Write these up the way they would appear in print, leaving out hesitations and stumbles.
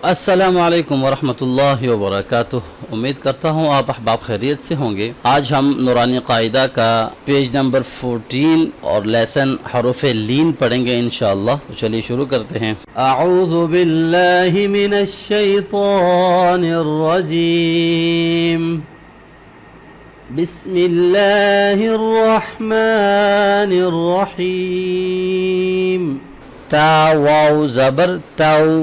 अस्सलामुअलैकुम वरहमतुल्लाहि वबरकातुह। उम्मीद करता हूँ आप अहबाब खैरियत से होंगे। आज हम नूरानी क़ाइदा का पेज नंबर 14 और लेसन हरूफ़े लीन पढ़ेंगे इंशाअल्लाह। तो चलिए शुरू करते हैं। अऊज़ु बिल्लाहि मिनश शैतानिर रजीम। बिस्मिल्लाहिर रहमानिर रहीम। ता वाव ज़बर ताऊ,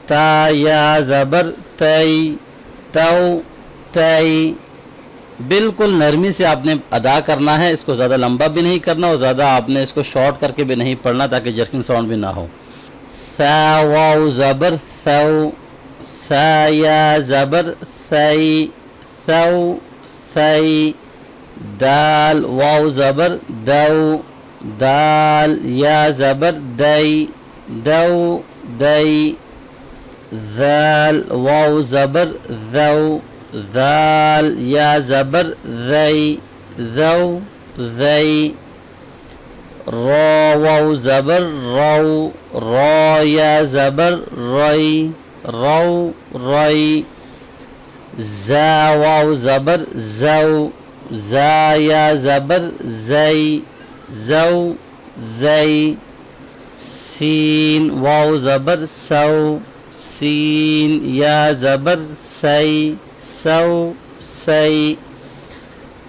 ता या ज़बर तई, तौ तई। बिल्कुल नरमी से आपने अदा करना है। इसको ज़्यादा लंबा भी नहीं करना और ज़्यादा आपने इसको शॉर्ट करके भी नहीं पढ़ना ताकि जर्किंग साउंड भी ना हो। सा वाव ज़बर सौ, सा या ज़बर सई, सौ सई। दाल वाव ज़बर दौ, दाल या ज़बर दई, दौ दई। ज़ाल वाव ज़बर ज़ौ, ज़ाल या ज़बर ज़ई, ज़ौ ज़ई। रौ वाव ज़बर रौ, रौ या ज़बर रई, रौ रई। ज़ा वाव ज़बर ज़ौ, ज़ा या ज़बर ज़ई, ज़ौ ज़ई। सीन वाव ज़बर सौ, सीन या ज़बर सई, सौ सई।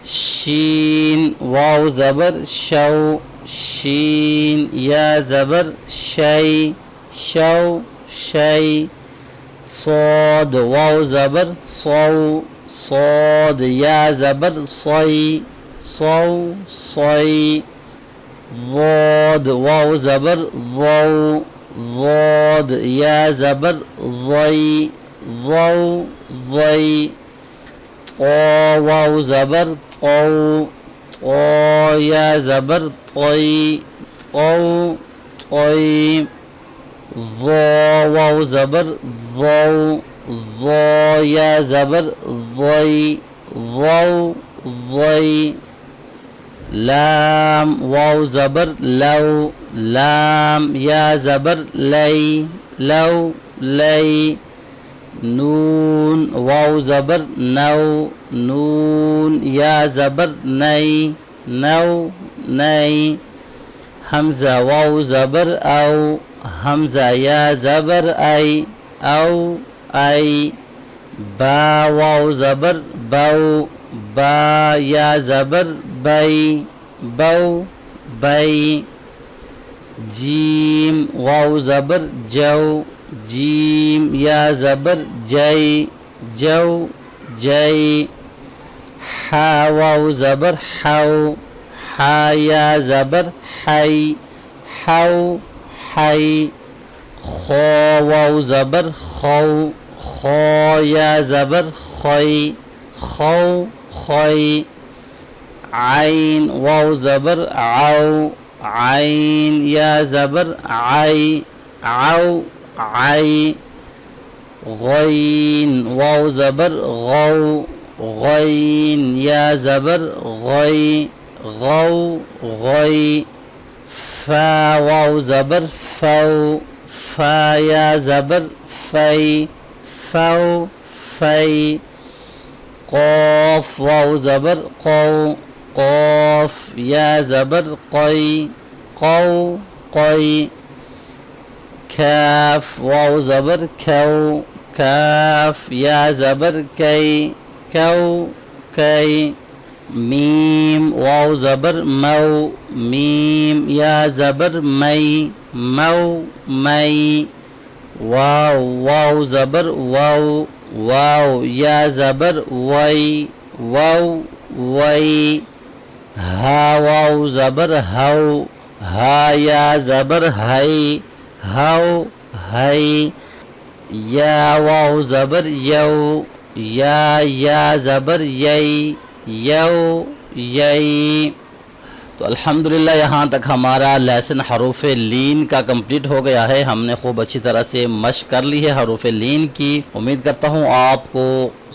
शीन वाव ज़बर शौ, शीन या ज़बर शई, शौ शई। सौद वाव ज़बर सौ, सौद या ज़बर सई, सौ सई। ज़ौद वाव ज़बर ज़ौ, ज़ौद या ज़बर ज़ई, ज़ौ ज़ई। तौ वाव ज़बर तौ, तौ या ज़बर तई, तौ तई। ज़ौ वाव ज़बर ज़ौ, ज़ौ या ज़बर ज़ई, ज़ौ ज़ई। लाम वाव ज़बर लौ, लाम या ज़बर लई, लौ लई। नून वाव ज़बर नौ, नून या ज़बर नई, नौ नई। हमज़ा वाव ज़बर औ, हमज़ा या ज़बर आई, औ आई। बा वाव ज़बर बौ, बा या ज़बर बई, बौ बई। जीम वाव ज़बर जौ, जीम या ज़बर जई, जौ जई। हा वाव ज़बर हौ, हा या ज़बर हई, हौ हई। खौ वाव ज़बर खौ, खौ या ज़बर खई, खौ खई। आइन वाव ज़बर औ, आइन या ज़बर आई, औ आई। गईन वाव ज़बर गौ, गईन या ज़बर गई, गौ गई। फा वाव ज़बर फौ, फा या ज़बर फई, फौ फई। क़ाफ वाव ज़बर क़ौ, क़ाफ या ज़बर क़ई, क़ौ क़ई। काफ वाव ज़बर कौ, काफ या ज़बर कई, कौ कई। मीम वाव ज़बर मौ, मीम या ज़बर मई, मौ मई। वाव वाव ज़बर वाव, वाव या ज़बर वई, वौ वई। हा वाव ज़बर हौ, हा या ज़बर हई, हौ हई। या वाव ज़बर यौ, या ज़बर यई, यौ यई। तो अल्हम्दुलिल्लाह यहाँ तक हमारा लेसन हरूफ लीन का कंप्लीट हो गया है। हमने खूब अच्छी तरह से मश्क कर ली है हरूफ लीन की। उम्मीद करता हूँ आपको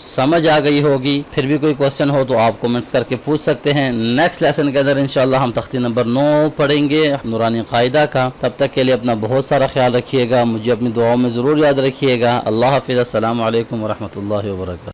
समझ आ गई होगी। फिर भी कोई क्वेश्चन हो तो आप कमेंट्स करके पूछ सकते हैं। नेक्स्ट लेसन के अंदर इंशाल्लाह हम तख्ती नंबर 9 पढ़ेंगे नूरानी कायदा का। तब तक के लिए अपना बहुत सारा ख्याल रखिएगा, मुझे अपनी दुआओं में ज़रूर याद रखिएगा। अल्लाह हाफ़िज़। अस्सलामु अलैकुम व रहमतुल्लाहि व बरकातहू।